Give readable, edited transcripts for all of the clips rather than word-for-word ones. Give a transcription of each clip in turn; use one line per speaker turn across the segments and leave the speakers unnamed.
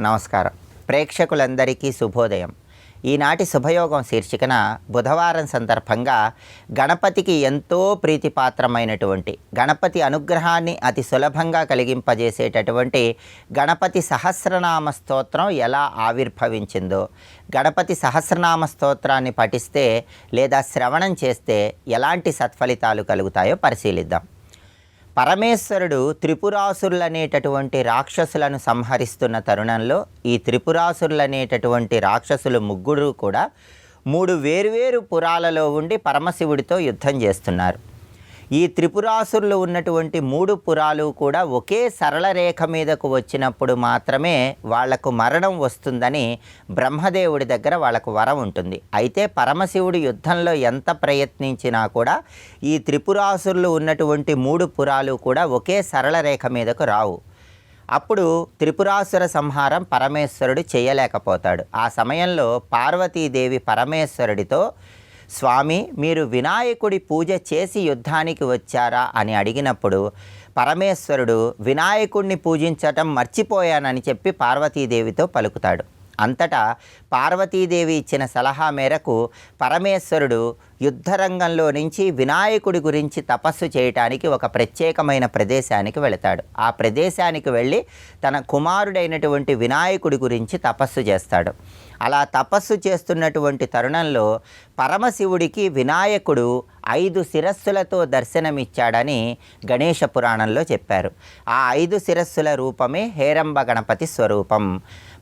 నమస్కారం. ప్రేక్షకులందరికీ శుభోదయం. ఈనాటి శుభయోగం శీర్షికన బుధవారం సందర్భంగా గణపతికి ఎంతో ప్రీతిపాత్రమైనటువంటి గణపతి అనుగ్రహాన్ని అతి సులభంగా కలిగింపజేసేటటువంటి గణపతి సహస్రనామ స్తోత్రం ఎలా ఆవిర్భవించిందో, గణపతి సహస్రనామ స్తోత్రాన్ని పఠిస్తే లేదా శ్రవణం చేస్తే ఎలాంటి సత్ఫలితాలు కలుగుతాయో పరిశీలిద్దాం. పరమేశ్వరుడు త్రిపురాసురులనేటటువంటి రాక్షసులను సంహరిస్తున్న తరుణంలో ఈ త్రిపురాసురులనేటటువంటి రాక్షసులు ముగ్గురు కూడా 3 వేర్వేరు పురాలలో ఉండి పరమశివుడితో యుద్ధం చేస్తున్నారు. ఈ త్రిపురాసురులు ఉన్నటువంటి 3 పురాలు కూడా ఒకే సరళ రేఖ మీదకు వచ్చినప్పుడు మాత్రమే వాళ్లకు మరణం వస్తుందని బ్రహ్మదేవుడి దగ్గర వాళ్ళకు వరం ఉంటుంది. అయితే పరమశివుడు యుద్ధంలో ఎంత ప్రయత్నించినా కూడా ఈ త్రిపురాసురులు ఉన్నటువంటి 3 పురాలు కూడా ఒకే సరళ రేఖ మీదకు రావు. అప్పుడు త్రిపురాసుర సంహారం పరమేశ్వరుడు చేయలేకపోతాడు. ఆ సమయంలో పార్వతీదేవి పరమేశ్వరుడితో, స్వామి, మీరు వినాయకుడి పూజ చేసి యుద్ధానికి వచ్చారా అని అడిగినప్పుడు పరమేశ్వరుడు వినాయకుడిని పూజించటం మర్చిపోయానని చెప్పి పార్వతీదేవితో పలుకుతాడు. అంతటా పార్వతీదేవి ఇచ్చిన సలహా మేరకు పరమేశ్వరుడు యుద్ధరంగంలో నుంచి వినాయకుడి గురించి తపస్సు చేయటానికి ఒక ప్రత్యేకమైన ప్రదేశానికి వెళతాడు. ఆ ప్రదేశానికి వెళ్ళి తన కుమారుడైనటువంటి వినాయకుడి గురించి తపస్సు చేస్తాడు. అలా తపస్సు చేస్తున్నటువంటి తరుణంలో పరమశివుడికి వినాయకుడు 5 శిరస్సులతో దర్శనమిచ్చాడని గణేశ పురాణంలో చెప్పారు. ఆ 5 శిరస్సుల రూపమే హేరంబ గణపతి స్వరూపం.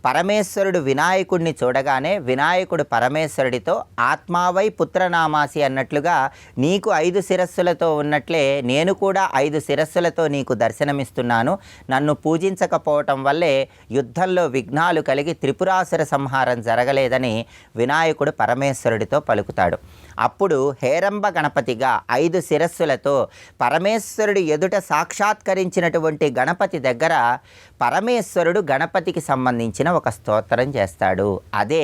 పరమేశ్వరుడు వినాయకుడిని చూడగానే వినాయకుడు పరమేశ్వరుడితో, ఆత్మావై పుత్రనామాసి అన్నట్లుగా నీకు 5 శిరస్సులతో ఉన్నట్లే నేను కూడా 5 శిరస్సులతో నీకు దర్శనమిస్తున్నాను. నన్ను పూజించకపోవటం వల్లే యుద్ధంలో విఘ్నాలు కలిగి త్రిపురాసుర సంహారం జరగలేదని వినాయకుడు పరమేశ్వరుడితో పలుకుతాడు. అప్పుడు హేరంబ గణపతిగా 5 శిరస్సులతో పరమేశ్వరుడు ఎదుట సాక్షాత్కరించినటువంటి గణపతి దగ్గర పరమేశ్వరుడు గణపతికి సంబంధించిన ఒక స్తోత్రం చేస్తాడు. అదే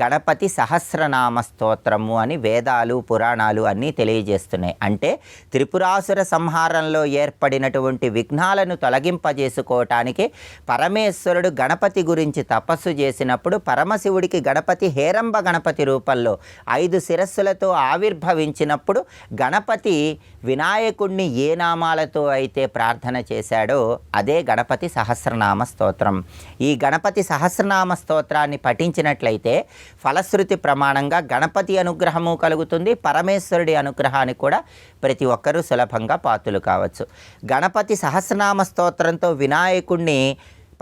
గణపతి సహస్రనామ స్తోత్రము అని వేదాలు పురాణాలు అన్నీ తెలియజేస్తున్నాయి. అంటే త్రిపురాసుర సంహారంలో ఏర్పడినటువంటి విఘ్నాలను తొలగింపజేసుకోవటానికి పరమేశ్వరుడు గణపతి గురించి తపస్సు చేసినప్పుడు పరమశివుడికి గణపతి హేరంబ గణపతి రూపంలో 5 శిరస్సులతో ఆవిర్భవించినప్పుడు గణపతి వినాయకుడిని ఏ నామాలతో అయితే ప్రార్థన చేశాడో అదే గణపతి సహస్రనామ స్తోత్రం. ఈ గణపతి సహస్రనామ స్తోత్రాన్ని పఠించినట్లయితే ఫలశ్రుతి ప్రమాణంగా గణపతి అనుగ్రహము కలుగుతుంది. పరమేశ్వరుడి అనుగ్రహానికి కూడా ప్రతి ఒక్కరూ సులభంగా పాత్రులు కావచ్చు. గణపతి సహస్రనామ స్తోత్రంతో వినాయకుడిని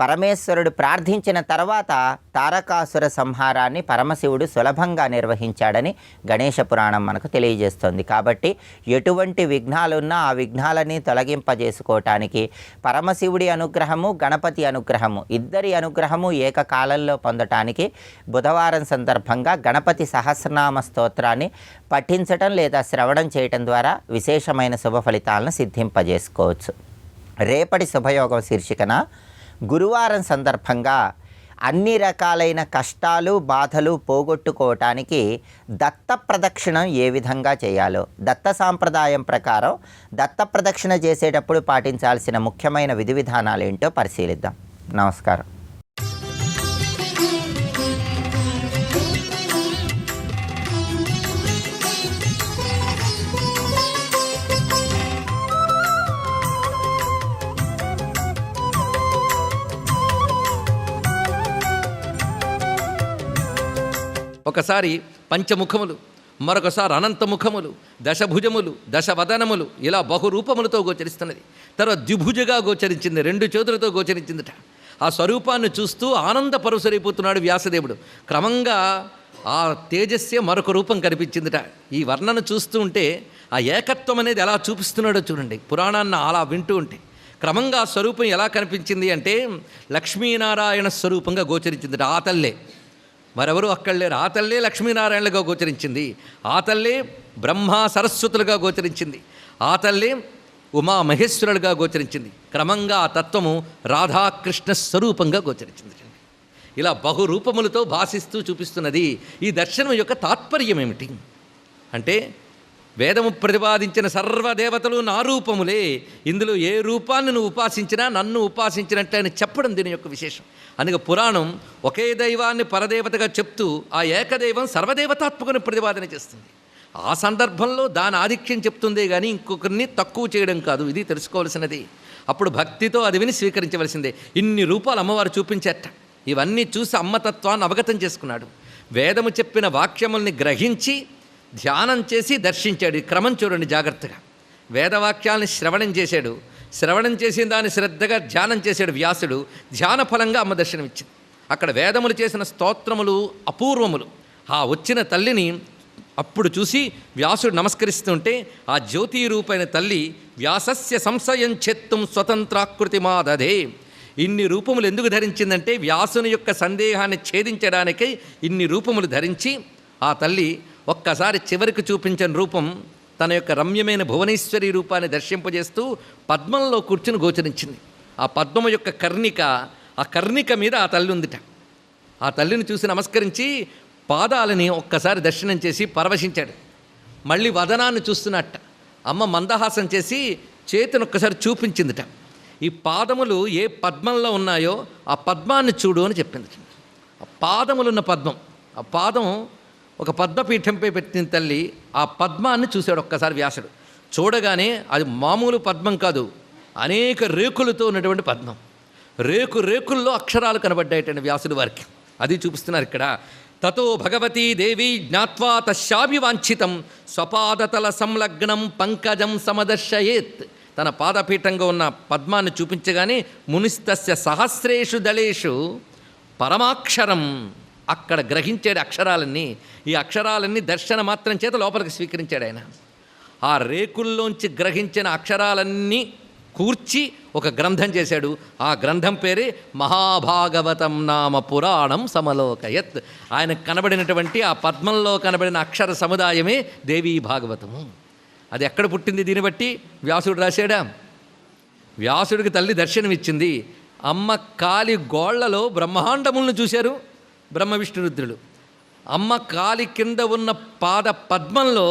పరమేశ్వరుడు ప్రార్థించిన తర్వాత తారకాసుర సంహారాన్ని పరమశివుడు సులభంగా నిర్వహించాడని గణేశ పురాణం మనకు తెలియజేస్తుంది. కాబట్టి ఎటువంటి విఘ్నాలున్నా ఆ విఘ్నాలని తొలగింపజేసుకోవటానికి పరమశివుడి అనుగ్రహము, గణపతి అనుగ్రహము ఇద్దరి అనుగ్రహము ఏకకాలంలో పొందటానికి బుధవారం సందర్భంగా గణపతి సహస్రనామ స్తోత్రాన్ని పఠించటం లేదా శ్రవణం చేయటం ద్వారా విశేషమైన శుభ ఫలితాలను సిద్ధింపజేసుకోవచ్చు. రేపటి శుభయోగం శీర్షికన గురువారం సందర్భంగా అన్ని రకాలైన కష్టాలు బాధలు పోగొట్టుకోవటానికి దత్త ప్రదక్షిణం ఏ విధంగా చేయాలో, దత్త సాంప్రదాయం ప్రకారం దత్త ప్రదక్షిణ చేసేటప్పుడు పాటించాల్సిన ముఖ్యమైన విధి విధానాలు ఏంటో పరిశీలిద్దాం. నమస్కారం.
ఒకసారి పంచముఖములు, మరొకసారి అనంతముఖములు, దశభుజములు, దశవదనములు ఇలా బహురూపములతో గోచరిస్తున్నది. తర్వాత ద్విభుజగా గోచరించింది, 2 చేతులతో గోచరించిందిట. ఆ స్వరూపాన్ని చూస్తూ ఆనందపరుసరైపోతున్నాడు వ్యాసదేవుడు. క్రమంగా ఆ తేజస్సే మరొక రూపం కనిపించిందిట. ఈ వర్ణన చూస్తూ ఉంటే ఆ ఏకత్వం అనేది ఎలా చూపిస్తున్నాడో చూడండి. పురాణాన్ని అలా వింటూ ఉంటే క్రమంగా ఆ స్వరూపం ఎలా కనిపించింది అంటే లక్ష్మీనారాయణ స్వరూపంగా గోచరించిందిట. ఆ తల్లే, మరెవరు అక్కడ లేరు. ఆ తల్లే లక్ష్మీనారాయణలుగా గోచరించింది. ఆ తల్లే బ్రహ్మ సరస్వతులుగా గోచరించింది. ఆ తల్లే ఉమామహేశ్వరులుగా గోచరించింది. క్రమంగా ఆ తత్వము రాధాకృష్ణ స్వరూపంగా గోచరించింది. ఇలా బహురూపములతో భాషిస్తూ చూపిస్తున్నది. ఈ దర్శనం యొక్క తాత్పర్యం ఏమిటి అంటే వేదము ప్రతిపాదించిన సర్వదేవతలు నా రూపములే, ఇందులో ఏ రూపాన్ని నువ్వు ఉపాసించినా నన్ను ఉపాసించినట్టే అని చెప్పడం దీని యొక్క విశేషం. అందుకే పురాణం ఒకే దైవాన్ని పరదేవతగా చెప్తూ ఆ ఏకదైవం సర్వదేవతాత్మకుని ప్రతిపాదన చేస్తుంది. ఆ సందర్భంలో దాని ఆధిక్యం చెప్తుందే కానీ ఇంకొకరిని తక్కువ చేయడం కాదు. ఇది తెలుసుకోవాల్సినది. అప్పుడు భక్తితో అది విని స్వీకరించవలసిందే. ఇన్ని రూపాలు అమ్మవారు చూపించేట. ఇవన్నీ చూసి అమ్మతత్వాన్ని అవగతం చేసుకున్నాడు. వేదము చెప్పిన వాక్యముల్ని గ్రహించి ధ్యానం చేసి దర్శించాడు. ఈ క్రమం చూడండి జాగ్రత్తగా. వేదవాక్యాలని శ్రవణం చేశాడు. శ్రవణం చేసిన దాన్ని శ్రద్ధగా ధ్యానం చేశాడు వ్యాసుడు. ధ్యాన ఫలంగా అమ్మ దర్శనమిచ్చింది. అక్కడ వేదములు చేసిన స్తోత్రములు అపూర్వములు. ఆ వచ్చిన తల్లిని అప్పుడు చూసి వ్యాసుడు నమస్కరిస్తుంటే ఆ జ్యోతి రూపైన తల్లి వ్యాసస్య సంశయం చెత్తుం స్వతంత్రాకృతి మాదదే. ఇన్ని రూపములు ఎందుకు ధరించిందంటే వ్యాసుని యొక్క సందేహాన్ని ఛేదించడానికై ఇన్ని రూపములు ధరించి ఆ తల్లి ఒక్కసారి చివరికి చూపించిన రూపం తన యొక్క రమ్యమైన భువనేశ్వరి రూపాన్ని దర్శింపజేస్తూ పద్మంలో కూర్చుని గోచరించింది. ఆ పద్మము యొక్క కర్ణిక, ఆ కర్ణిక మీద ఆ తల్లి ఉందిట. ఆ తల్లిని చూసి నమస్కరించి పాదాలని ఒక్కసారి దర్శనం చేసి పరవశించాడు. మళ్ళీ వదనాన్ని చూస్తున్నట్ట. అమ్మ మందహాసం చేసి చేతిని ఒక్కసారి చూపించిందిట. ఈ పాదములు ఏ పద్మంలో ఉన్నాయో ఆ పద్మాన్ని చూడు అని చెప్పింది. ఆ పాదములున్న పద్మం, ఆ పాదం ఒక పద్మపీఠంపై పెట్టిన తల్లి ఆ పద్మాన్ని చూశాడు ఒక్కసారి వ్యాసుడు. చూడగానే అది మామూలు పద్మం కాదు, అనేక రేకులతో ఉన్నటువంటి పద్మం. రేకుల్లో అక్షరాలు కనబడ్డాయటండి వ్యాసుడి వారికి. అది చూపిస్తున్నారు ఇక్కడ. తతో భగవతీ దేవి జ్ఞాత్వా తస్యాభివాంఛితం స్వపాదతల సంలగ్నం పంకజం సమదర్శయేత్. తన పాదపీఠంగా ఉన్న పద్మాన్ని చూపించగానే మునిస్తస్య సహస్రేషు దళేషు పరమాక్షరం. అక్కడ గ్రహించాడు అక్షరాలన్నీ. ఈ అక్షరాలన్నీ దర్శన మాత్రం చేత లోపలికి స్వీకరించాడు ఆయన. ఆ రేకుల్లోంచి గ్రహించిన అక్షరాలన్నీ కూర్చి ఒక గ్రంథం చేశాడు. ఆ గ్రంథం పేరే మహాభాగవతం నామ పురాణం సమలోకయత్. ఆయనకు కనబడినటువంటి ఆ పద్మంలో కనబడిన అక్షర సముదాయమే దేవీ భాగవతము. అది ఎక్కడ పుట్టింది? దీన్ని బట్టి వ్యాసుడు రాశాడా? వ్యాసుడికి తల్లి దర్శనమిచ్చింది. అమ్మ కాలి గోళ్లలో బ్రహ్మాండములను చూశారు బ్రహ్మ విష్ణురుద్రులు. అమ్మ కాలి కింద ఉన్న పాద పద్మంలో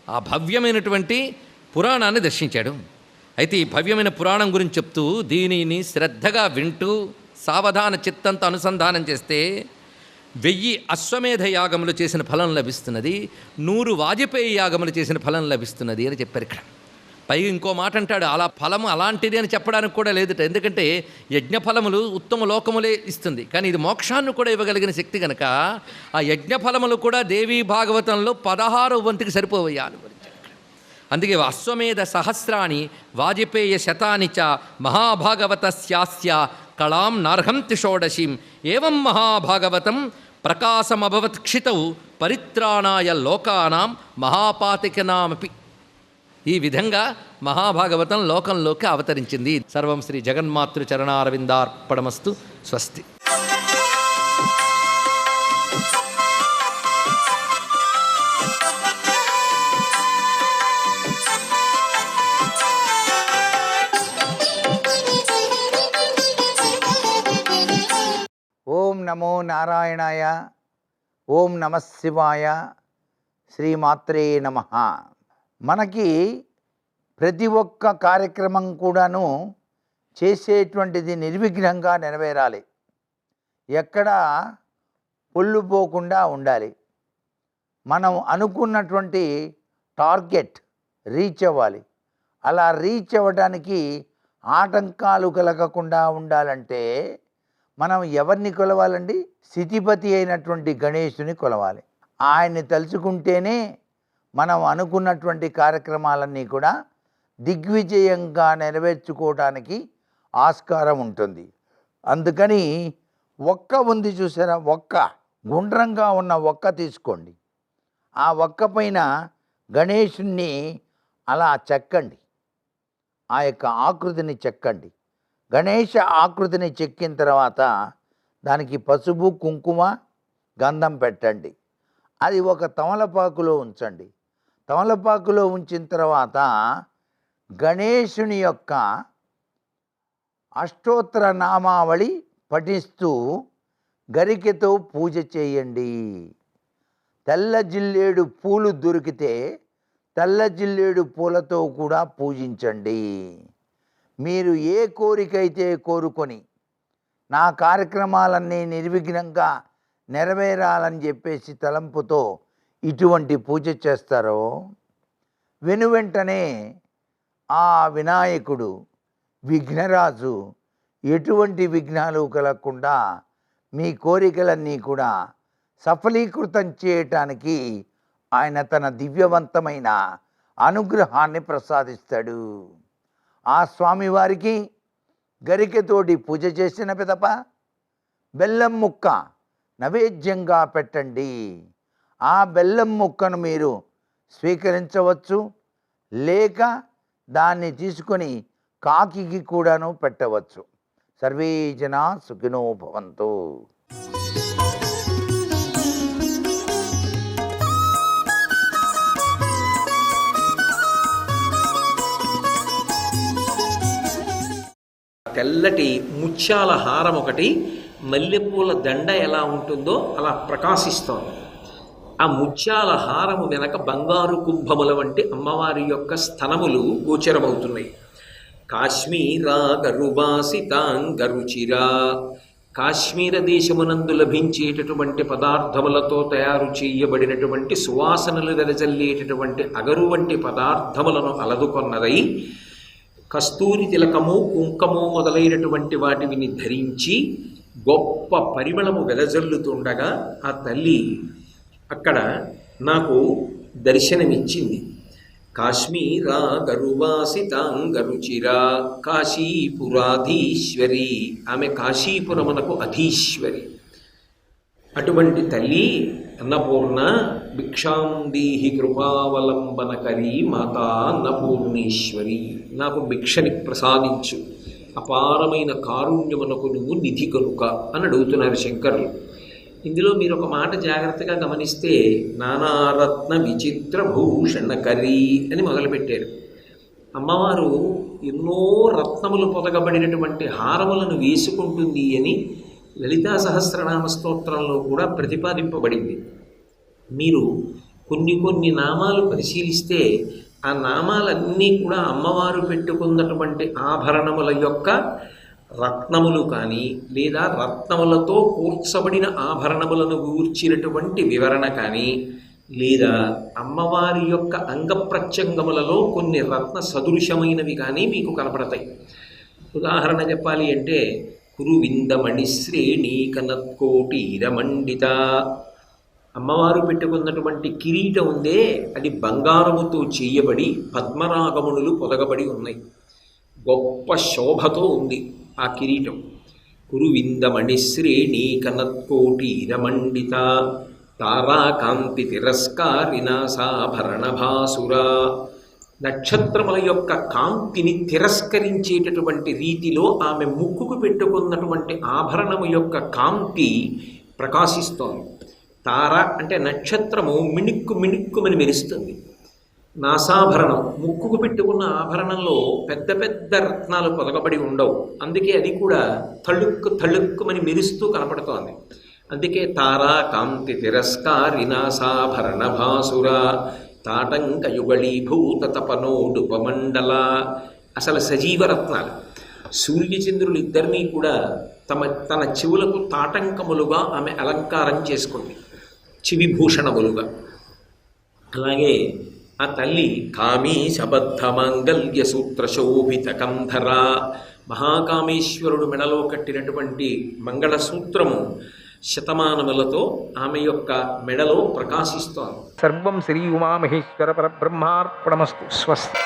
ఆ భవ్యమైనటువంటి పురాణాన్ని దర్శించాడు. అయితే ఈ భవ్యమైన పురాణం గురించి చెప్తూ దీనిని శ్రద్ధగా వింటూ సావధాన చిత్తంతో అనుసంధానం చేస్తే 1000 అశ్వమేధ యాగములు చేసిన ఫలం లభిస్తున్నది, 100 వాజపేయి యాగములు చేసిన ఫలం లభిస్తున్నది అని చెప్పారు ఇక్కడ. పైగా ఇంకో మాట అంటాడు, అలా ఫలము అలాంటిది అని చెప్పడానికి కూడా లేదుట. ఎందుకంటే యజ్ఞఫలములు ఉత్తమ లోకములే ఇస్తుంది, కానీ ఇది మోక్షాన్ని కూడా ఇవ్వగలిగిన శక్తి కనుక ఆ యజ్ఞఫలములు కూడా దేవీ భాగవతంలో 16వ వంతుకి సరిపోవయ్యాలి. అందుకే అశ్వమేధ సహస్రాణి వాజపేయ శతాని చ మహాభాగవతస్యాస్య కళాం నార్హంతి షోడశీం ఏవం మహాభాగవతం ప్రకాశమభవత్ క్షితౌ పరిత్రాణాయ లోకానాం మహాపాతికనామపి. ఈ విధంగా మహాభాగవతం లోకంలోకి అవతరించింది. సర్వం శ్రీ జగన్మాతృ చరణారవిందార్పణమస్తు. స్వస్తి.
ఓం నమో నారాయణాయ. ఓం నమః శివాయ. శ్రీమాత్రే నమః. మనకి ప్రతి ఒక్క కార్యక్రమం కూడాను చేసేటువంటిది నిర్విఘ్నంగా నెరవేరాలి, ఎక్కడ పొల్లుపోకుండా ఉండాలి. మనం అనుకున్నటువంటి టార్గెట్ రీచ్ అవ్వాలి. అలా రీచ్ అవ్వడానికి ఆటంకాలు కలగకుండా ఉండాలంటే మనం ఎవరిని కొలవాలండి? స్థితిపతి అయినటువంటి గణేశుని కొలవాలి. ఆయన్ని తలుచుకుంటేనే మనం అనుకున్నటువంటి కార్యక్రమాలన్నీ కూడా దిగ్విజయంగా నెరవేర్చుకోవడానికి ఆస్కారం ఉంటుంది. అందుకని ఒక్క ఉంది చూసారా, ఒక్క గుండ్రంగా ఉన్న ఒక్క తీసుకోండి. ఆ ఒక్క పైన గణేశుణ్ణి అలా చెక్కండి, ఆ యొక్క ఆకృతిని చెక్కండి. గణేష ఆకృతిని చెక్కిన తర్వాత దానికి పసుపు కుంకుమ గంధం పెట్టండి. అది ఒక తమలపాకులో ఉంచండి. తమలపాకులో ఉంచిన తర్వాత గణేశుని యొక్క అష్టోత్తర నామావళి పఠిస్తూ గరికెతో పూజ చేయండి. తెల్ల జిల్లేడు పూలు దొరికితే తెల్ల జిల్లేడు పూలతో కూడా పూజించండి. మీరు ఏ కోరికైతే కోరుకొని నా కార్యక్రమాలన్నీ నిర్విఘ్నంగా నెరవేరాలని చెప్పేసి తలంపుతో ఇటువంటి పూజ చేస్తారో వెనువెంటనే ఆ వినాయకుడు విఘ్నరాజు ఎటువంటి విఘ్నాలు కలగకుండా మీ కోరికలన్నీ కూడా సఫలీకృతం చేయటానికి ఆయన తన దివ్యవంతమైన అనుగ్రహాన్ని ప్రసాదిస్తాడు. ఆ స్వామివారికి గరికెతోటి పూజ చేసిన పిదప బెల్లం ముక్క నైవేద్యంగా పెట్టండి. ఆ బెల్లం ముక్కను మీరు స్వీకరించవచ్చు, లేక దాన్ని తీసుకొని కాకికి కూడాను పెట్టవచ్చు. సర్వే జనా సుఖినో భవంతు.
తెల్లటి ముత్యాల హారం ఒకటి, మల్లెపూల దండ ఎలా ఉంటుందో అలా ప్రకాశిస్తోంది. ఆ ముత్యాల హారము వెనక బంగారు కుంభముల వంటి అమ్మవారి యొక్క స్తనములు గోచరమవుతున్నాయి. కాశ్మీరా గరుబాసితాంగరుచిరా, కాశ్మీర దేశమునందు లభించేటటువంటి పదార్థములతో తయారు చేయబడినటువంటి సువాసనలు వెదజల్లేటటువంటి అగరు వంటి పదార్థములను అలదుకొన్నదై కస్తూరి తిలకము, కుంకము మొదలైనటువంటి వాటిని ధరించి గొప్ప పరిమళము వెదజల్లుతుండగా ఆ తల్లి అక్కడ నాకు దర్శనమిచ్చింది. కాశ్మీరా గరువాసితాంగరుచిరా కాశీపురాధీశ్వరి, ఆమె కాశీపురమునకు అధీశ్వరి. అటువంటి తల్లి అన్నపూర్ణ భిక్షాం దేహి కృపావలంబనకరీ మాతా అన్నపూర్ణేశ్వరి, నాకు భిక్షని ప్రసాదించు, అపారమైన కారుణ్యమునకు నువ్వు నిధి కనుక అని అడుగుతున్నారు శంకరులు. ఇందులో మీరు ఒక మాట జాగ్రత్తగా గమనిస్తే నానారత్న విచిత్ర భూషణకరీ అని మొదలుపెట్టారు. అమ్మవారు ఎన్నో రత్నములు పొదగబడినటువంటి హారములను వేసుకుంటుంది అని లలితా సహస్రనామ స్తోత్రంలో కూడా ప్రతిపాదింపబడింది. మీరు కొన్ని కొన్ని నామాలు పరిశీలిస్తే ఆ నామాలన్నీ కూడా అమ్మవారు పెట్టుకున్నటువంటి ఆభరణముల యొక్క రత్నములు కానీ లేదా రత్నములతో కూర్చబడిన ఆభరణములను గూర్చినటువంటి వివరణ కానీ లేదా అమ్మవారి యొక్క అంగప్రత్యంగములలో కొన్ని రత్న సదృశమైనవి కానీ మీకు కనపడతాయి. ఉదాహరణ చెప్పాలి అంటే కురువిందమణి శ్రేణీ కనత్కోటీరమండిత, అమ్మవారు పెట్టుకున్నటువంటి కిరీటం ఉందే అది బంగారముతో చేయబడి పద్మరాగమునులు పొదగబడి ఉన్నాయి. గొప్ప శోభతో ఉంది ఆ కిరీటం. కురువిందమణి శ్రేణీ కనత్కోటీరమండిత తారాకాంతి తిరస్కారినాసాభరణ భాసురా, నక్షత్రముల యొక్క కాంతిని తిరస్కరించేటటువంటి రీతిలో ఆమె ముక్కుకు పెట్టుకున్నటువంటి ఆభరణము యొక్క కాంతి ప్రకాశిస్తోంది. తార అంటే నక్షత్రము మిణుక్కు మిణుక్కుమని మెరుస్తుంది. నాసాభరణం, ముక్కుకు పెట్టుకున్న ఆభరణంలో పెద్ద పెద్ద రత్నాలు పొదగబడి ఉండవు, అందుకే అది కూడా తళుక్కు తళుక్కుమని మెరుస్తూ కనపడుతోంది. అందుకే తారా కాంతి తిరస్కారినాసాభరణ భాసురా తాటంకయుగళీభూత తపనోడుపమండల, అసలు సజీవరత్నాలు. సూర్యచంద్రులు ఇద్దరినీ కూడా తన చెవులకు తాటంకములుగా ఆమె అలంకారం చేసుకుంది, చివిభూషణములుగా. అలాగే ఆ తల్లి కామీ శబద్ధ మాంగల్య సూత్ర శోభిత కంధర, మహాకామేశ్వరుడు మెడలో కట్టినటువంటి మంగళసూత్రము శతమానములతో ఆమె యొక్క మెడలో ప్రకాశిస్తోంది.
సర్వం శ్రీ ఉమామహేశ్వర పరబ్రహ్మార్పణమస్తు. స్వస్తి.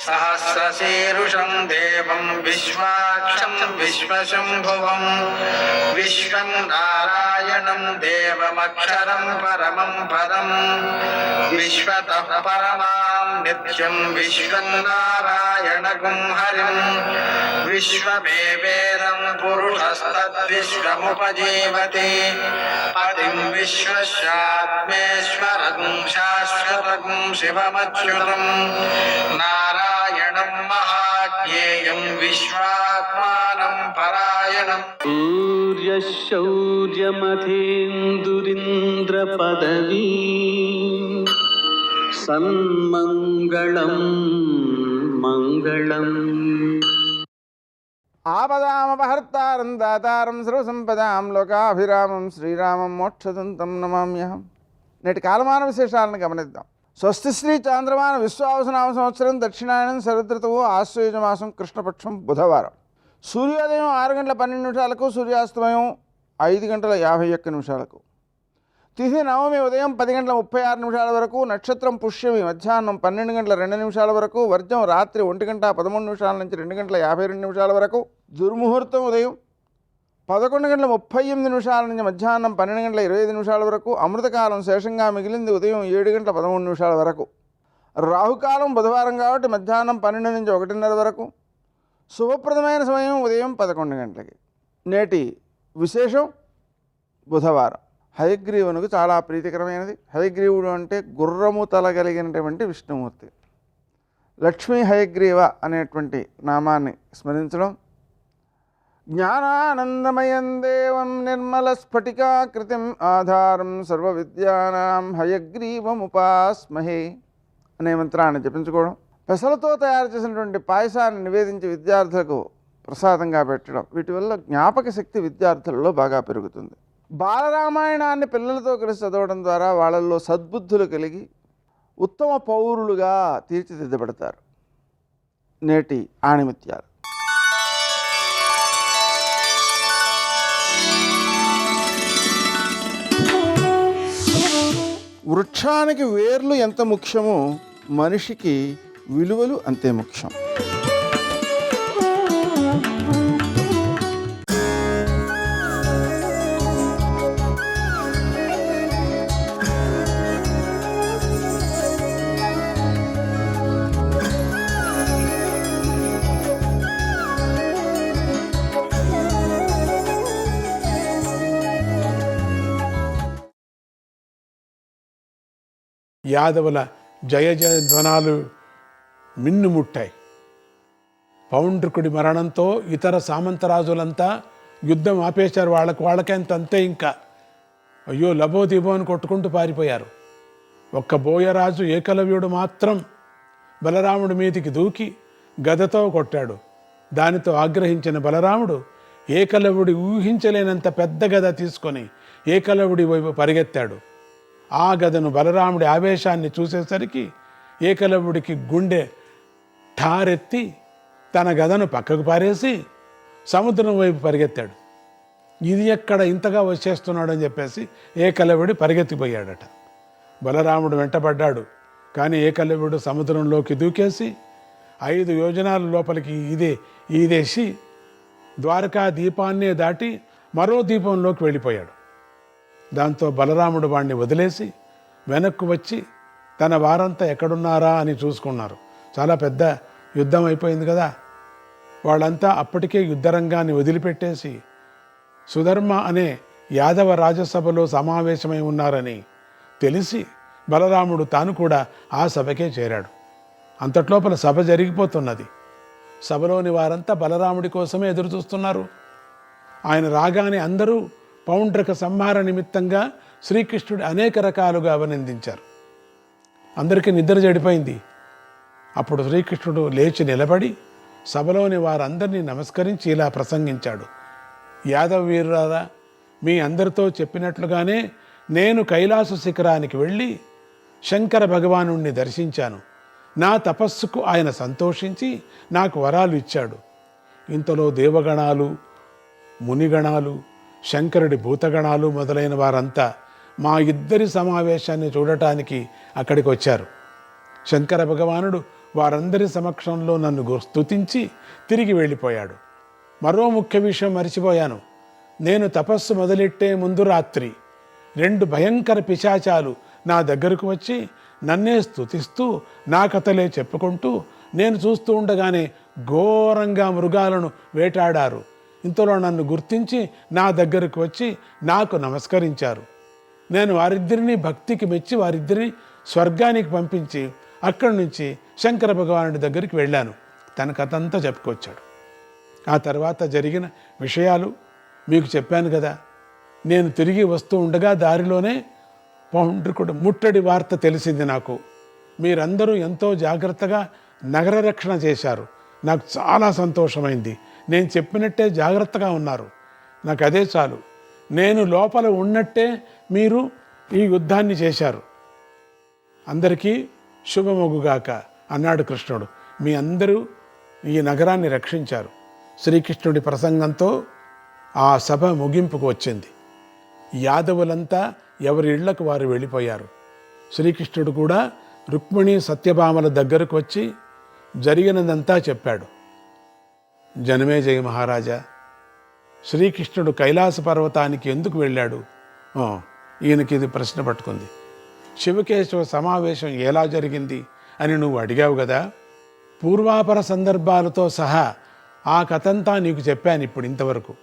సహస్రశీరుషం దేవం విశ్వాక్షం విశ్వశంభువం విశ్వం నారాయణం దేవమక్షరం పరమం పదం విశ్వతః పరమాం నిత్యం విశ్వం నారాయణగుం హరిం విశ్వమేవేదం పురుషస్తద్విశ్వముపజీవతి పతిం విశ్వస్యాత్మేశ్వరం శాశ్వతం శివమచ్యుతం నారాయణం మహాజ్ఞేయం విశ్వాత్మానం పరాయణం.
శౌర్యమథేందురింద్రపదవీ సన్మంగళం మంగళం.
ఆపదామపహర్తారం దాతారం సర్వసంపదాం లోకాభిరామం శ్రీరామం మోక్షదంతం నమామ్యహం. నేటి కాలమాన విశేషాలను గమనిద్దాం. స్వస్తి శ్రీ చాంద్రమాన విశ్వావసనామ సంవత్సరం దక్షిణాయనం శరదృతువు ఆశ్వయుజమాసం కృష్ణపక్షం బుధవారం. సూర్యోదయం 6:12 సూర్యాస్తమయం 5:51. తిథి నవమి ఉదయం 10:36 వరకు, నక్షత్రం పుష్యమి మధ్యాహ్నం 12:02 వరకు, వర్జం రాత్రి 1:13 నుంచి 2:52 వరకు, దుర్ముహూర్తం ఉదయం 11:38 నుంచి మధ్యాహ్నం 12:25 వరకు, అమృతకాలం శేషంగా మిగిలింది ఉదయం 7:13 వరకు. రాహుకాలం బుధవారం కాబట్టి మధ్యాహ్నం 12 నుంచి 1:30 వరకు, శుభప్రదమైన సమయం ఉదయం 11 గంటలకి. నేటి విశేషం బుధవారం హయగ్రీవునికి చాలా ప్రీతికరమైనది. హయగ్రీవుడు అంటే గుర్రము తల కలిగినటువంటి విష్ణుమూర్తి. లక్ష్మీ హయగ్రీవ అనేటువంటి నామాన్ని స్మరించడం. జ్ఞానానందమయం దేవం నిర్మల స్ఫటికాకృతిం ఆధారం సర్వ విద్యానాం హయగ్రీవముపాస్మహే అనే మంత్రాన్ని జపించుకోవడం. పెసలతో తయారు చేసినటువంటి పాయసాన్ని నివేదించి విద్యార్థులకు ప్రసాదంగా పెట్టడం. వీటి వల్ల జ్ఞాపక శక్తి విద్యార్థులలో బాగా పెరుగుతుంది. బాలరామాయణాన్ని పిల్లలతో కలిసి చదవడం ద్వారా వాళ్ళల్లో సద్బుద్ధులు కలిగి ఉత్తమ పౌరులుగా తీర్చిదిద్దబడతారు. నేటి ఆణిముత్యాలు. వృక్షానికి వేర్లు ఎంత ముఖ్యమో మనిషికి విలువలు అంతే ముఖ్యం.
యాదవుల జయ జయధ్వనాలు మిన్నుముట్టాయి. పౌండ్రుకుడి మరణంతో ఇతర సామంతరాజులంతా యుద్ధం ఆపేశారు. వాళ్ళకంతే ఇంకా అయ్యో లబోదిబో అని కొట్టుకుంటూ పారిపోయారు. ఒక్క బోయరాజు ఏకలవ్యుడు మాత్రం బలరాముడి మీదికి దూకి గదతో కొట్టాడు. దానితో ఆగ్రహించిన బలరాముడు ఏకలవ్యుడి ఊహించలేనంత పెద్ద గద తీసుకొని ఏకలవ్యుడి వైపు పరిగెత్తాడు. ఆ గదను బలరాముడి ఆవేశాన్ని చూసేసరికి ఏకలవ్యుడికి గుండె ఠారెత్తి తన గదను పక్కకు పారేసి సముద్రం వైపు పరిగెత్తాడు. ఇది ఎక్కడ ఇంతగా వచ్చేస్తున్నాడని చెప్పేసి ఏకలవ్యుడు పరిగెత్తిపోయాడట. బలరాముడు వెంటబడ్డాడు. కానీ ఏకలవ్యుడు సముద్రంలోకి దూకేసి 5 యోజనాల లోపలికి ఈదేసి ద్వారకా దీపాన్నే దాటి మరో దీపంలోకి వెళ్ళిపోయాడు. దాంతో బలరాముడు వాణ్ణి వదిలేసి వెనక్కు వచ్చి తన వారంతా ఎక్కడున్నారా అని చూసుకున్నారు. చాలా పెద్ద యుద్ధం అయిపోయింది కదా. వాళ్ళంతా అప్పటికే యుద్ధరంగాన్ని వదిలిపెట్టేసి సుధర్మ అనే యాదవ రాజసభలో సమావేశమై ఉన్నారని తెలిసి బలరాముడు తాను కూడా ఆ సభకే చేరాడు. అంతట్లోపల సభ జరిగిపోతున్నది. సభలోని వారంతా బలరాముడి కోసమే ఎదురు చూస్తున్నారు. ఆయన రాగానే అందరూ పౌండ్రక సంహార నిమిత్తంగా శ్రీకృష్ణుడు అనేక రకాలుగా అభినందించారు. అందరికీ నిద్ర చెడిపోయింది. అప్పుడు శ్రీకృష్ణుడు లేచి నిలబడి సభలోని వారందరినీ నమస్కరించి ఇలా ప్రసంగించాడు. యాదవ వీరులారా, మీ అందరితో చెప్పినట్లుగానే నేను కైలాస శిఖరానికి వెళ్ళి శంకర భగవానుణ్ణి దర్శించాను. నా తపస్సుకు ఆయన సంతోషించి నాకు వరాలు ఇచ్చాడు. ఇంతలో దేవగణాలు, మునిగణాలు, శంకరుడి భూతగణాలు మొదలైన వారంతా మా ఇద్దరి సమావేశాన్ని చూడటానికి అక్కడికి వచ్చారు. శంకర భగవానుడు వారందరి సమక్షంలో నన్ను స్తుతించి తిరిగి వెళ్ళిపోయాడు. మరో ముఖ్య విషయం మరిచిపోయాను. నేను తపస్సు మొదలెట్టే ముందు రాత్రి 2 భయంకర పిశాచాలు నా దగ్గరకు వచ్చి నన్నే స్తుతిస్తూ నా కథలే చెప్పుకుంటూ నేను చూస్తూ ఉండగానే ఘోరంగా మృగాలను వేటాడారు. ఇంతలో నన్ను గుర్తించి నా దగ్గరకు వచ్చి నాకు నమస్కరించారు. నేను వారిద్దరినీ భక్తికి మెచ్చి వారిద్దరిని స్వర్గానికి పంపించి అక్కడి నుంచి శంకర భగవానుడి దగ్గరికి వెళ్ళాను. తన కథ అంతా చెప్పుకొచ్చాడు. ఆ తర్వాత జరిగిన విషయాలు మీకు చెప్పాను కదా, నేను తిరిగి వస్తూ ఉండగా దారిలోనే పౌండ్రికుడు ముట్టడి వార్త తెలిసింది నాకు. మీరందరూ ఎంతో జాగ్రత్తగా నగర రక్షణ చేశారు. నాకు చాలా సంతోషమైంది. నేను చెప్పినట్టే జాగ్రత్తగా ఉన్నారు. నాకు అదే చాలు. నేను లోపల ఉన్నట్టే మీరు ఈ యుద్ధాన్ని చేశారు. అందరికీ శుభమగుగాక అన్నాడు కృష్ణుడు. మీ అందరూ ఈ నగరాన్ని రక్షించారు. శ్రీకృష్ణుడి ప్రసంగంతో ఆ సభ ముగింపుకు వచ్చింది. యాదవులంతా ఎవరి ఇళ్లకు వారు వెళ్ళిపోయారు. శ్రీకృష్ణుడు కూడా రుక్మిణి సత్యభామల దగ్గరకు వచ్చి జరిగినదంతా చెప్పాడు. జనమేజయ మహారాజా, శ్రీకృష్ణుడు కైలాస పర్వతానికి ఎందుకు వెళ్ళాడు? ఈయనకి ఇది ప్రశ్న పట్టుకుంది. శివకేశవ సమావేశం ఎలా జరిగింది అని నువ్వు అడిగావు కదా. పూర్వాపర సందర్భాలతో సహా ఆ కథంతా నీకు చెప్పాను ఇప్పుడు ఇంతవరకు.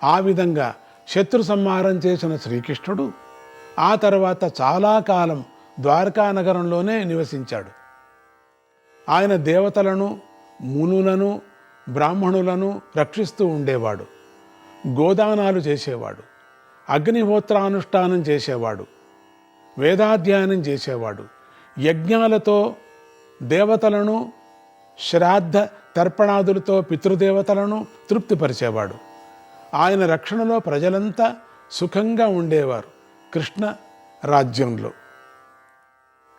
ఆ విధంగా శత్రు సంహారం చేసిన శ్రీకృష్ణుడు ఆ తర్వాత చాలా కాలం ద్వారకా నగరంలోనే నివసించాడు. ఆయన దేవతలను, మునులను, బ్రాహ్మణులను రక్షిస్తూ ఉండేవాడు. గోదానాలు చేసేవాడు, అగ్నిహోత్రానుష్ఠానం చేసేవాడు, వేదాధ్యయనం చేసేవాడు, యజ్ఞాలతో దేవతలను, శ్రాద్ధ తర్పణాదులతో పితృదేవతలను తృప్తిపరిచేవాడు. ఆయన రక్షణలో ప్రజలంతా సుఖంగా ఉండేవారు కృష్ణ రాజ్యంలో.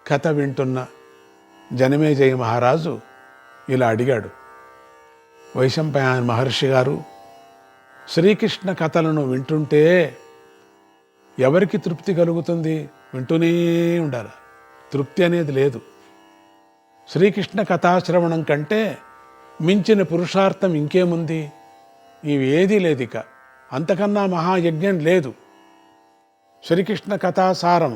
కథ వింటున్న జనమేజయ మహారాజు ఇలా అడిగాడు. వైశంపాయన మహర్షి గారు, శ్రీకృష్ణ కథలను వింటుంటే ఎవరికి తృప్తి కలుగుతుంది? వింటూనే ఉండాలి. తృప్తి అనేది లేదు. శ్రీకృష్ణ కథాశ్రవణం కంటే మించిన పురుషార్థం ఇంకేముంది? ఇవి ఏదీ లేదు. ఇక అంతకన్నా మహాయజ్ఞం లేదు. శ్రీకృష్ణ కథాసారం,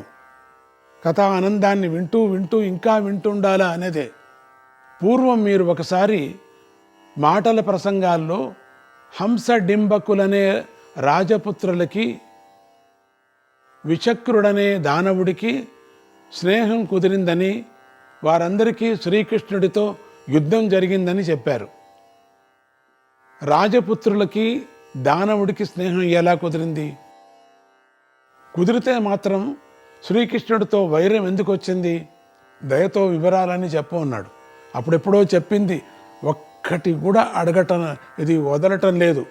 కథా ఆనందాన్ని వింటూ వింటూ ఇంకా వింటుండాలా అనేదే. పూర్వం మీరు ఒకసారి మాటల ప్రసంగాల్లో హంస డింబకులనే రాజపుత్రులకి, విచక్రుడనే దానవుడికి స్నేహం కుదిరిందని, వారందరికీ శ్రీకృష్ణుడితో యుద్ధం జరిగిందని చెప్పారు. రాజపుత్రులకి దానవుడికి స్నేహం ఎలా కుదిరింది? కుదిరితే మాత్రం శ్రీకృష్ణుడితో వైరం ఎందుకు వచ్చింది? దయతో వివరాలని చెప్పు అన్నాడు. అప్పుడెప్పుడో చెప్పింది ఒక్కటి కూడా అడగటం, ఇది వదలటం లేదు.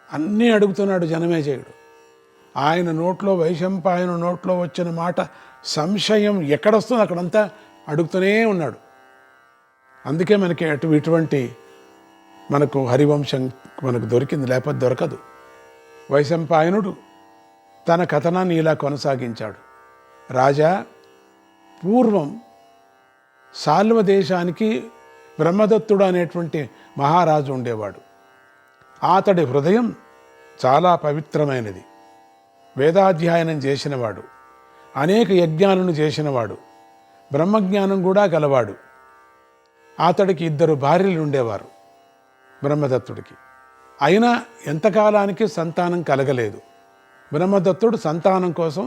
అన్నీ అడుగుతున్నాడు జనమేజయుడు. ఆయన నోట్లో, వైశంపాయన నోట్లో వచ్చిన మాట సంశయం ఎక్కడొస్తుందో అక్కడంతా అడుగుతూనే ఉన్నాడు. అందుకే మనకి ఇటువంటి మనకు హరివంశం మనకు దొరికింది, లేకపోతే దొరకదు. వైశంపాయనుడు తన కథనాన్ని ఇలా కొనసాగించాడు. రాజా, పూర్వం సాల్వ దేశానికి బ్రహ్మదత్తుడు అనేటువంటి మహారాజు ఉండేవాడు. అతడి హృదయం చాలా పవిత్రమైనది. వేదాధ్యయనం చేసినవాడు, అనేక యజ్ఞాలను చేసినవాడు, బ్రహ్మజ్ఞానం కూడా గలవాడు. అతడికి 2 భార్యలు ఉండేవారు బ్రహ్మదత్తుడికి. అయినా ఎంతకాలానికి సంతానం కలగలేదు. బ్రహ్మదత్తుడు సంతానం కోసం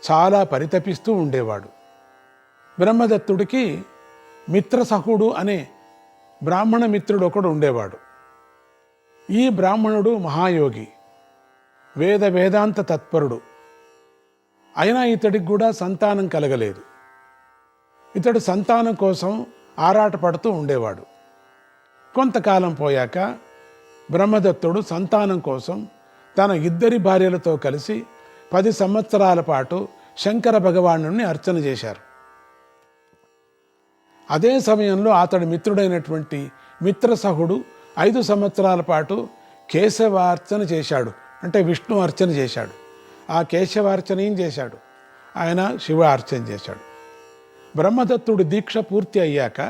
చాలా పరితపిస్తూ ఉండేవాడు. బ్రహ్మదత్తుడికి మిత్రసహుడు అనే బ్రాహ్మణ మిత్రుడు ఒకడు ఉండేవాడు. ఈ బ్రాహ్మణుడు మహాయోగి, వేదాంత తత్పరుడు. అయినా ఇతడికి కూడా సంతానం కలగలేదు. ఇతడు సంతానం కోసం ఆరాటపడుతూ ఉండేవాడు. కొంతకాలం పోయాక బ్రహ్మదత్తుడు సంతానం కోసం తన 2 భార్యలతో కలిసి 10 సంవత్సరాల పాటు శంకర భగవానుని అర్చన చేశారు. అదే సమయంలో అతడి మిత్రుడైనటువంటి మిత్రసహుడు 5 సంవత్సరాల పాటు కేశవార్చన చేశాడు. అంటే విష్ణు అర్చన చేశాడు. ఆ కేశవార్చన చేశాడు. ఆయన శివ అర్చన చేశాడు. బ్రహ్మదత్తుడి దీక్ష పూర్తి అయ్యాక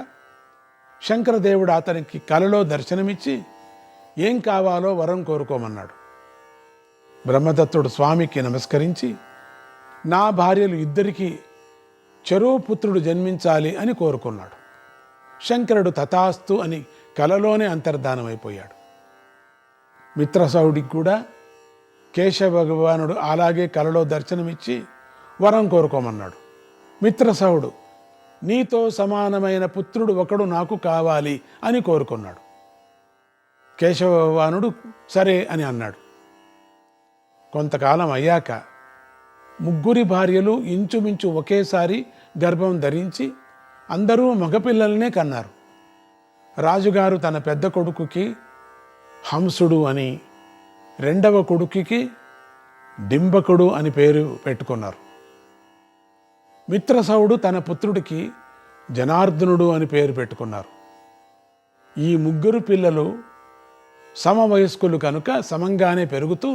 శంకరదేవుడు అతనికి కలలో దర్శనమిచ్చి ఏం కావాలో వరం కోరుకోమన్నాడు. బ్రహ్మదత్తుడు స్వామికి నమస్కరించి, నా భార్యలు 2కి చెరో పుత్రుడు జన్మించాలి అని కోరుకున్నాడు. శంకరుడు తథాస్తు అని కలలోనే అంతర్ధానమైపోయాడు. మిత్రసౌడికి కూడా కేశవ భగవానుడు అలాగే కలలో దర్శనమిచ్చి వరం కోరుకోమన్నాడు. మిత్రసౌడు, నీతో సమానమైన పుత్రుడు ఒకడు నాకు కావాలి అని కోరుకున్నాడు. కేశవవానుడు సరే అని అన్నాడు. కొంతకాలం అయ్యాక ముగ్గురి భార్యలు ఇంచుమించు ఒకేసారి గర్భం ధరించి అందరూ మగపిల్లలనే కన్నారు. రాజుగారు తన పెద్ద కొడుకుకి హంసుడు అని, రెండవ కొడుకుకి డింబకుడు అని పేరు పెట్టుకున్నారు. మిత్రసవుడు తన పుత్రుడికి జనార్దనుడు అని పేరు పెట్టుకున్నారు. ఈ ముగ్గురు పిల్లలు సమవయస్కులు కనుక సమంగానే పెరుగుతూ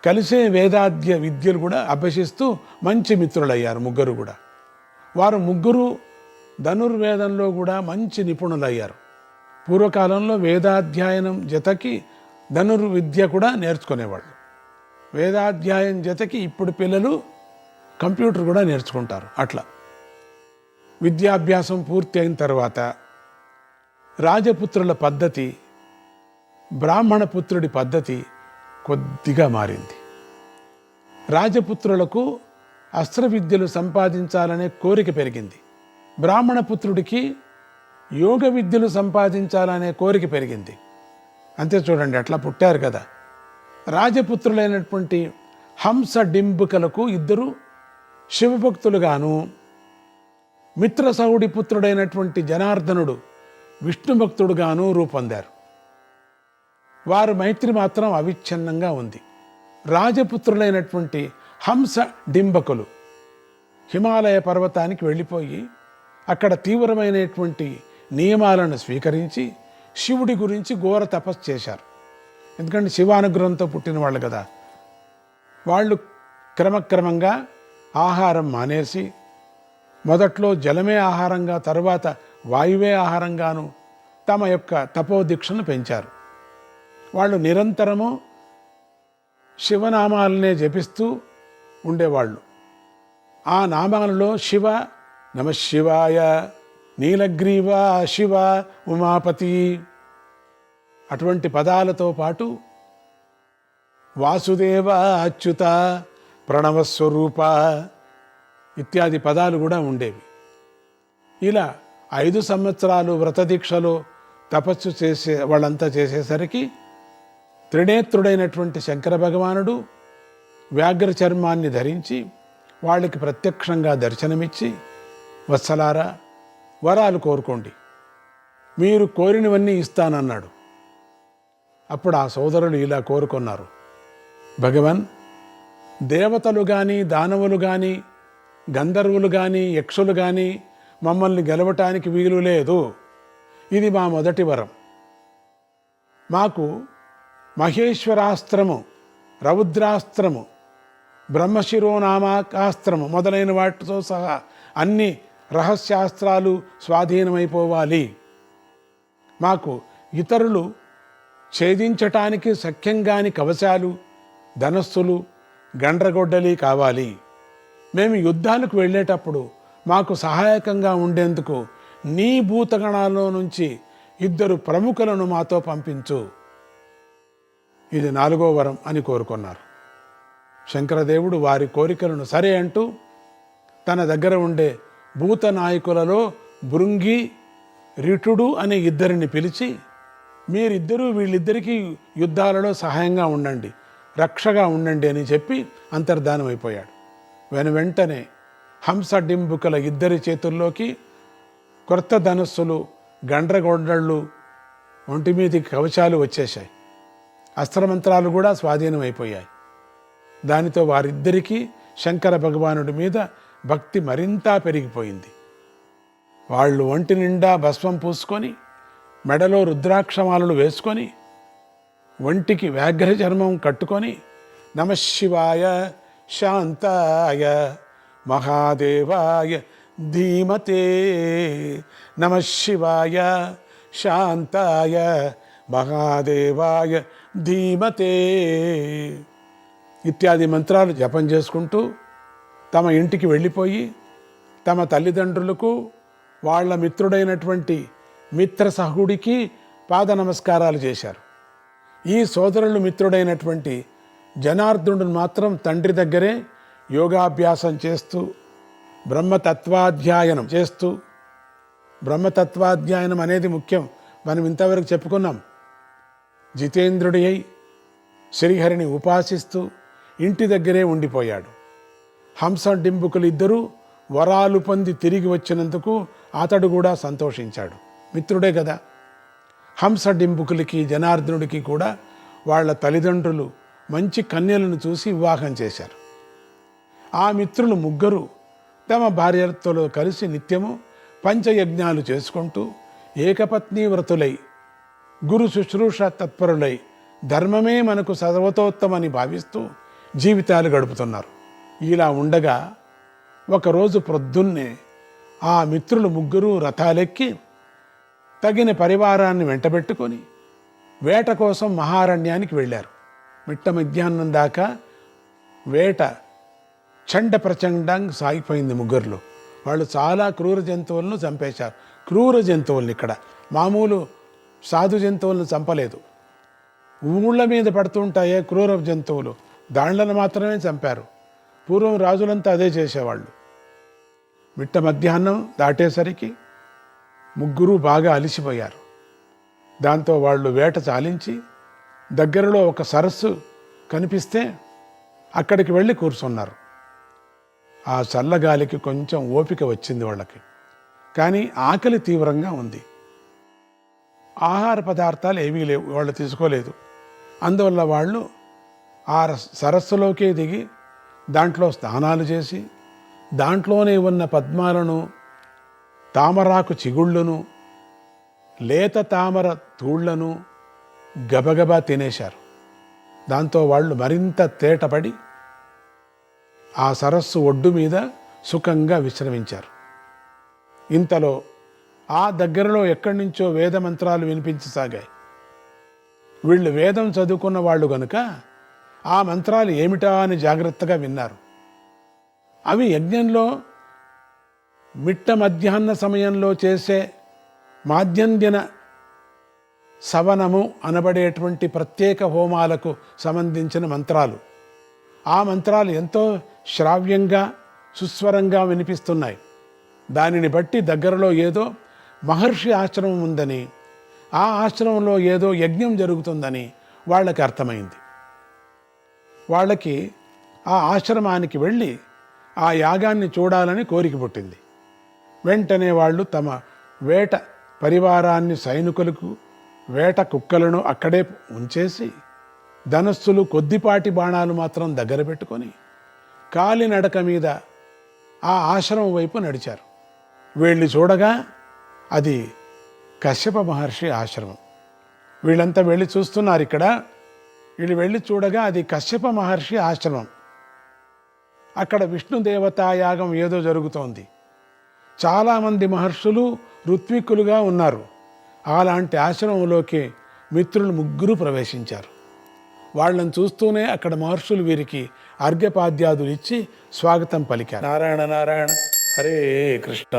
కలిసే వేదాధ్య విద్యలు కూడా అభ్యసిస్తూ మంచి మిత్రులయ్యారు ముగ్గురు కూడా. వారు ముగ్గురు ధనుర్వేదంలో కూడా మంచి నిపుణులయ్యారు. పూర్వకాలంలో వేదాధ్యాయనం జతకి ధనుర్విద్య కూడా నేర్చుకునేవాళ్ళు. వేదాధ్యాయం జతకి ఇప్పుడు పిల్లలు కంప్యూటర్ కూడా నేర్చుకుంటారు. అట్లా విద్యాభ్యాసం పూర్తి అయిన తర్వాత రాజపుత్రుల పద్ధతి బ్రాహ్మణ పుత్రుడి పద్ధతి కొద్దిగా మారింది. రాజపుత్రులకు అస్త్ర విద్యలు సంపాదించాలనే కోరిక పెరిగింది. బ్రాహ్మణ పుత్రుడికి యోగ విద్యలు సంపాదించాలనే కోరిక పెరిగింది. అంతే చూడండి, అట్లా పుట్టారు కదా. రాజపుత్రులైనటువంటి హంస డింబుకలకు ఇద్దరు శివభక్తులుగాను, మిత్రసౌడి పుత్రుడైనటువంటి జనార్దనుడు విష్ణుభక్తుడుగాను రూపొందారు. వారి మైత్రి మాత్రం అవిచ్ఛిన్నంగా ఉంది. రాజపుత్రులైనటువంటి హంస డింబకులు హిమాలయ పర్వతానికి వెళ్ళిపోయి అక్కడ తీవ్రమైనటువంటి నియమాలను స్వీకరించి శివుడి గురించి ఘోర తపస్సు చేశారు. ఎందుకంటే శివానుగ్రహంతో పుట్టిన వాళ్ళు కదా. వాళ్ళు క్రమక్రమంగా ఆహారం మానేసి మొదట్లో జలమే ఆహారంగా, తరువాత వాయువే ఆహారంగాను తమ యొక్క తపోదీక్షను పెంచారు. వాళ్ళు నిరంతరము శివనామాలనే జపిస్తూ ఉండేవాళ్ళు. ఆ నామాలలో శివ, నమ శివాయ, నీలగ్రీవ శివ, ఉమాపతి అటువంటి పదాలతో పాటు వాసుదేవ, అచ్యుత, ప్రణవస్వరూప ఇత్యాది పదాలు కూడా ఉండేవి. ఇలా 5 సంవత్సరాలు వ్రతదీక్షలో తపస్సు చేసే వాళ్ళంతా చేసేసరికి త్రినేత్రుడైనటువంటి శంకర భగవానుడు వ్యాఘ్ర చర్మాన్ని ధరించి వాళ్ళకి ప్రత్యక్షంగా దర్శనమిచ్చి, వత్సలారా వరాలు కోరుకోండి, మీరు కోరినవన్నీ ఇస్తానన్నాడు. అప్పుడు ఆ సోదరులు ఇలా కోరుకున్నారు, భగవన్, దేవతలు కానీ, దానవులు కానీ, గంధర్వులు కానీ, యక్షులు కానీ మమ్మల్ని గెలవటానికి వీలు లేదు. ఇది మా మొదటి వరం. మాకు మహేశ్వరాస్త్రము, రౌద్రాస్త్రము, బ్రహ్మశిరోనామాకాస్త్రము మొదలైన వాటితో సహా అన్ని రహస్యాస్త్రాలు స్వాధీనమైపోవాలి. మాకు ఇతరులు ఛేదించటానికి సఖ్యంగాని కవచాలు, ధనస్సులు, గండ్రగొడ్డలి కావాలి. మేము యుద్ధాలకు వెళ్ళేటప్పుడు మాకు సహాయకంగా ఉండేందుకు నీ భూతగణాల్లో నుంచి 2 ప్రముఖులను మాతో పంపించు. ఇది 4వ వరం అని కోరుకున్నారు. శంకరదేవుడు వారి కోరికలను సరే అంటూ తన దగ్గర ఉండే భూత నాయకులలో భృంగి, రిటుడు అనే 2 పిలిచి, మీరిద్దరూ వీళ్ళిద్దరికీ యుద్ధాలలో సహాయంగా ఉండండి, రక్షగా ఉండండి అని చెప్పి అంతర్ధానమైపోయాడు. వెంటనే హంస డింబుకల 2 చేతుల్లోకి కొత్త ధనస్సులు, గండ్రగొడ్డళ్ళు, ఒంటి మీదికి కవచాలు వచ్చేశాయి. అస్త్రమంత్రాలు కూడా స్వాధీనమైపోయాయి. దానితో వారిద్దరికీ శంకర భగవానుడి మీద భక్తి మరింత పెరిగిపోయింది. వాళ్ళు ఒంటి నిండా భస్మం పూసుకొని, మెడలో రుద్రాక్షమాలలు వేసుకొని, ఒంటికి వ్యాఘ్ర చర్మం కట్టుకొని, నమశివాయ శాంతాయ మహాదేవాయ ధీమతే, నమశివాయ శాంతాయ మహాదేవాయ ధీమతే ఇత్యాది మంత్రాలు జపం చేసుకుంటూ తమ ఇంటికి వెళ్ళిపోయి తమ తల్లిదండ్రులకు, వాళ్ళ మిత్రుడైనటువంటి మిత్రసహుడికి పాద నమస్కారాలు చేశారు. ఈ సోదరులు మిత్రుడైనటువంటి జనార్దనుడు మాత్రం తండ్రి దగ్గరే యోగాభ్యాసం చేస్తూ బ్రహ్మతత్వాధ్యాయనం చేస్తూ, బ్రహ్మతత్వాధ్యాయనం అనేది ముఖ్యం, మనం ఇంతవరకు చెప్పుకున్నాం. జితేంద్రుడి అయి శ్రీహరిని ఉపాసిస్తూ ఇంటి దగ్గరే ఉండిపోయాడు. హంస డింబుకులు ఇద్దరూ వరాలు పొంది తిరిగి వచ్చినందుకు అతడు కూడా సంతోషించాడు. మిత్రుడే కదా. హంస డింబుకులకి జనార్దనుడికి కూడా వాళ్ళ తల్లిదండ్రులు మంచి కన్యలను చూసి వివాహం చేశారు. ఆ మిత్రులు ముగ్గురు తమ భార్యలతో కలిసి నిత్యము పంచయజ్ఞాలు చేసుకుంటూ ఏకపత్ని వ్రతులై గురు శుశ్రూష తత్పరులై ధర్మమే మనకు సర్వతోత్తమని భావిస్తూ జీవితాలు గడుపుతున్నారు. ఇలా ఉండగా ఒకరోజు ప్రొద్దున్నే ఆ మిత్రులు ముగ్గురు రథాలెక్కి తగిన పరివారాన్ని వెంటబెట్టుకొని వేట కోసం మహారణ్యానికి వెళ్ళారు. మిట్ట మధ్యాహ్నం దాకా వేట చండ ప్రచండంగా సాగిపోయింది. ముగ్గురులో వాళ్ళు చాలా క్రూర జంతువులను చంపేశారు. క్రూర జంతువులను, ఇక్కడ మామూలు సాధు జంతువులను చంపలేదు. ఊళ్ళ మీద పడుతుంటాయే క్రూర జంతువులు, దాండ్లను మాత్రమే చంపారు. పూర్వం రాజులంతా అదే చేసేవాళ్ళు. మిట్ట మధ్యాహ్నం దాటేసరికి ముగ్గురు బాగా అలిసిపోయారు. దాంతో వాళ్ళు వేట చాలించి దగ్గరలో ఒక సరస్సు కనిపిస్తే అక్కడికి వెళ్ళి కూర్చున్నారు. ఆ చల్లగాలికి కొంచెం ఓపిక వచ్చింది వాళ్ళకి. కానీ ఆకలి తీవ్రంగా ఉంది. ఆహార పదార్థాలు ఏమీ లేవు, వాళ్ళు తీసుకోలేదు. అందువల్ల వాళ్ళు ఆ సరస్సులోకే దిగి దాంట్లో స్నానాలు చేసి దాంట్లోనే ఉన్న పద్మాలను, తామరాకు చిగుళ్ళను, లేత తామర తూళ్లను గబగబా తినేశారు. దాంతో వాళ్ళు మరింత తేటపడి ఆ సరస్సు ఒడ్డు మీద సుఖంగా విశ్రమించారు. ఇంతలో ఆ దగ్గరలో ఎక్కడి నుంచో వేద మంత్రాలు వినిపించసాగాయి. వీళ్ళు వేదం చదువుకున్న వాళ్ళు కనుక ఆ మంత్రాలు ఏమిటా అని జాగ్రత్తగా విన్నారు. అవి యజ్ఞంలో మిట్ట మధ్యాహ్న సమయంలో చేసే మాధ్యందిన సవనము అనబడేటువంటి ప్రత్యేక హోమాలకు సంబంధించిన మంత్రాలు. ఆ మంత్రాలు ఎంతో శ్రావ్యంగా సుస్వరంగా వినిపిస్తున్నాయి. దానిని బట్టి దగ్గరలో ఏదో మహర్షి ఆశ్రమం ఉందని, ఆ ఆశ్రమంలో ఏదో యజ్ఞం జరుగుతుందని వాళ్ళకి అర్థమైంది. వాళ్ళకి ఆ ఆశ్రమానికి వెళ్ళి ఆ యాగాన్ని చూడాలని కోరిక పుట్టింది. వెంటనే వాళ్ళు తమ వేట పరివారాన్ని, సైనికులకు వేట కుక్కలను అక్కడే ఉంచేసి ధనస్సులు, కొద్దిపాటి బాణాలు మాత్రం దగ్గర పెట్టుకొని కాలినడక మీద ఆ ఆశ్రమం వైపు నడిచారు. వీళ్ళు చూడగా అది కశ్యప మహర్షి ఆశ్రమం. వీళ్ళంతా వెళ్ళి చూస్తున్నారు. ఇక్కడ వీళ్ళు వెళ్ళి చూడగా అది కశ్యప మహర్షి ఆశ్రమం. అక్కడ విష్ణుదేవతా యాగం ఏదో జరుగుతోంది. చాలామంది మహర్షులు ఋత్విక్కులుగా ఉన్నారు. అలాంటి ఆశ్రమంలోకి మిత్రులు ముగ్గురు ప్రవేశించారు. వాళ్ళని చూస్తూనే అక్కడ మహర్షులు వీరికి అర్ఘ్యపాద్యాదులు ఇచ్చి స్వాగతం పలికారు. నారాయణ నారాయణ, హరే కృష్ణ.